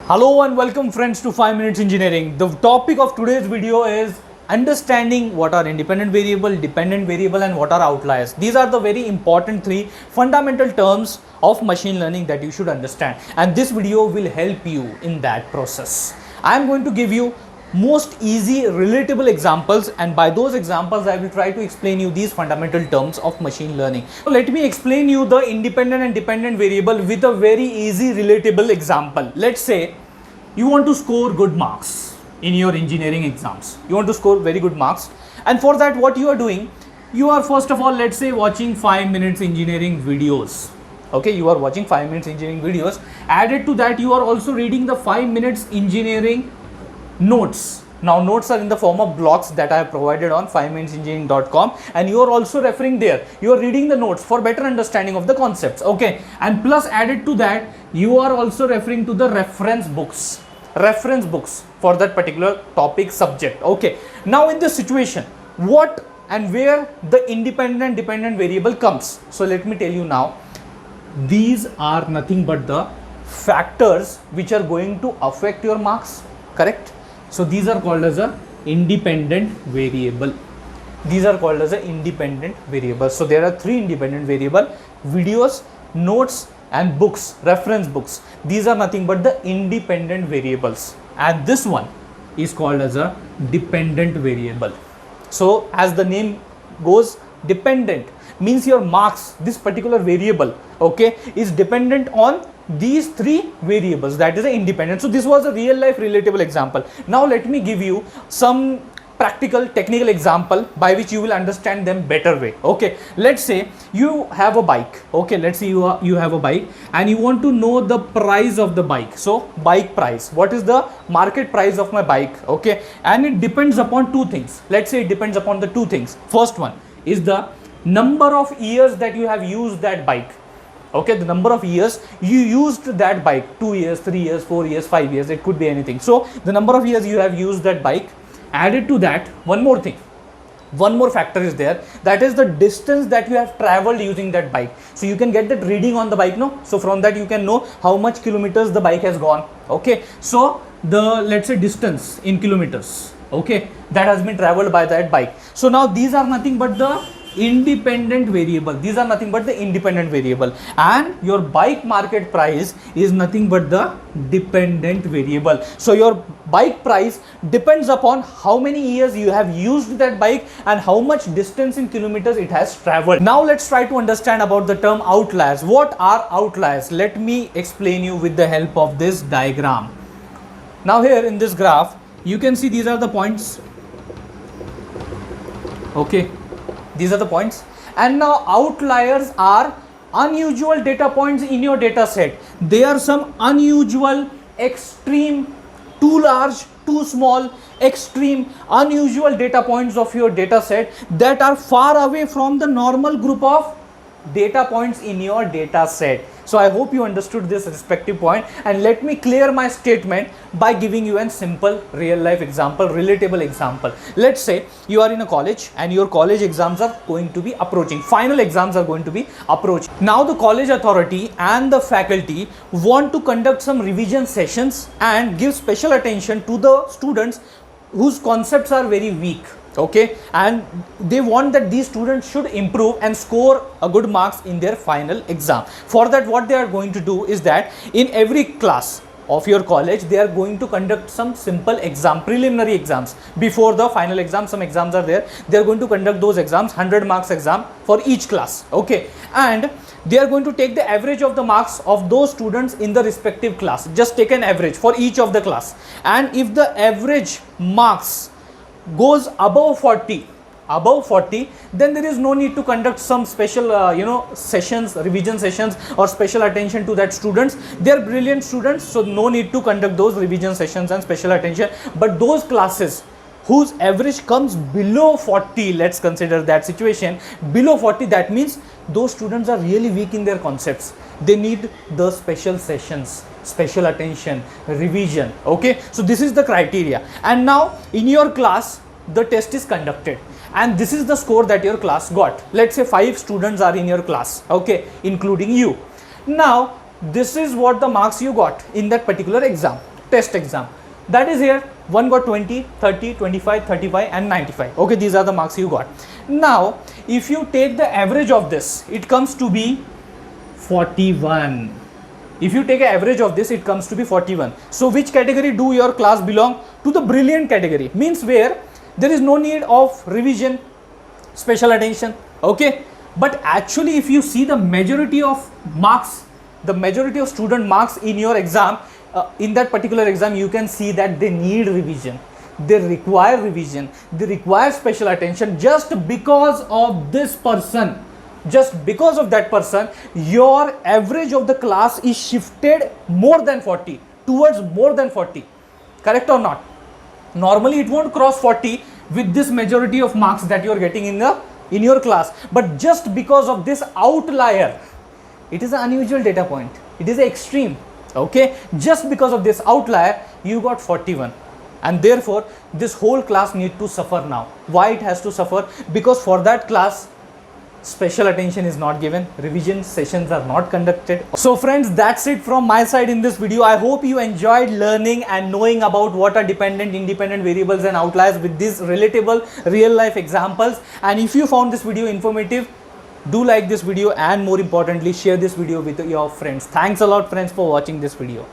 Hello and welcome friends to 5 Minutes Engineering. The topic of today's video is understanding what are independent variable, dependent variable and what are outliers. These are the very important three fundamental terms of machine learning that you should understand, and this video will help you in that process. I am going to give you most easy relatable examples, and by those examples I will try to explain you these fundamental terms of machine learning. So let me explain you the independent and dependent variable with a very easy relatable example. Let's say you want to score good marks in your engineering exams. You want to score very good marks, and for that what you are doing, you are first of all, let's say, watching 5 minutes engineering videos. Okay, you are watching 5 minutes engineering videos. Added to that, you are also reading the 5 minutes engineering notes. Now notes are in the form of blocks that I have provided on 5minutesengineering.com, and you are also referring there. You are reading the notes for better understanding of the concepts. Okay, and plus added to that, you are also referring to the reference books for that particular topic subject. Okay, now in this situation, what and where the independent and dependent variable comes? So let me tell you now, these are nothing but the factors which are going to affect your marks, correct? So these are called as a independent variable. These are called as a independent variable. So there are three independent variable: videos, notes and books, reference books. These are nothing but the independent variables, and this one is called as a dependent variable. So as the name goes, dependent means your marks, this particular variable, okay, is dependent on these three variables, that is a independent. So this was a real life relatable example. Now let me give you some practical technical example by which you will understand them better way. Okay, let's say you have a bike. Okay, let's say you have a bike and you want to know the price of the bike. So bike price, what is the market price of my bike? Okay, and it depends upon two things. Let's say it depends upon the two things. First one is the number of years that you have used that bike. Okay, the number of years you used that bike, 2 years, 3 years, 4 years, 5 years, it could be anything. So the number of years you have used that bike. Added to that, one more thing, one more factor is there, that is the distance that you have traveled using that bike. So you can get that reading on the bike, no? So from that you can know how much kilometers the bike has gone. Okay, so the, let's say, distance in kilometers, okay, that has been traveled by that bike. So now these are nothing but the independent variable. These are nothing but the independent variable, and your bike market price is nothing but the dependent variable. So your bike price depends upon how many years you have used that bike and how much distance in kilometers it has traveled. Now let's try to understand about the term outliers. What are outliers? Let me explain you with the help of this diagram. Now here in this graph you can see these are the points. Okay, these are the points, and now outliers are unusual data points in your data set. They are some unusual, extreme, too large, too small, extreme, unusual data points of your data set that are far away from the normal group of data points in your data set. So I hope you understood this respective point, and let me clear my statement by giving you a simple real life example, relatable example. Let's say you are in a college and your college exams are going to be approaching, final exams are going to be approaching. Now the college authority and the faculty want to conduct some revision sessions and give special attention to the students whose concepts are very weak. Okay, and they want that these students should improve and score a good marks in their final exam. For that, what they are going to do is that in every class of your college, they are going to conduct some simple exam, preliminary exams before the final exam. Some exams are there, they are going to conduct those exams, 100 marks exam for each class. Okay, and they are going to take the average of the marks of those students in the respective class. Just take an average for each of the class, and if the average marks goes above 40, then there is no need to conduct some special sessions, revision sessions, or special attention to that students. They are brilliant students, so no need to conduct those revision sessions and special attention. But those classes whose average comes below 40, let's consider that situation, below 40, that means those students are really weak in their concepts. They need the special sessions, special attention, revision. Okay, so this is the criteria. And now in your class the test is conducted, and this is the score that your class got. Let's say 5 students are in your class, okay, including you. Now this is what the marks you got in that particular exam. test exam. That is here, one got 20, 30, 25, 35 and 95. Okay, these are the marks you got. Now, if you take the average of this, it comes to be 41. If you take an average of this, it comes to be 41. So which category do your class belong? To the brilliant category. Means where there is no need of revision, special attention. Okay. But actually, if you see the majority of marks, the majority of student marks in your exam, in that particular exam, you can see that they need revision. They require revision. They require special attention just because of this person. Just because of that person, your average of the class is shifted more than 40, towards more than 40. Correct or not? Normally, it won't cross 40 with this majority of marks that you are getting in your class. But just because of this outlier, it is an unusual data point. It is extreme. Okay, just because of this outlier, you got 41. And therefore, this whole class need to suffer now. Why it has to suffer? Because for that class, special attention is not given, revision sessions are not conducted. So friends, that's it from my side in this video. I hope you enjoyed learning and knowing about what are dependent, independent variables and outliers with these relatable real life examples. And if you found this video informative, do like this video and more importantly, share this video with your friends. Thanks a lot friends for watching this video.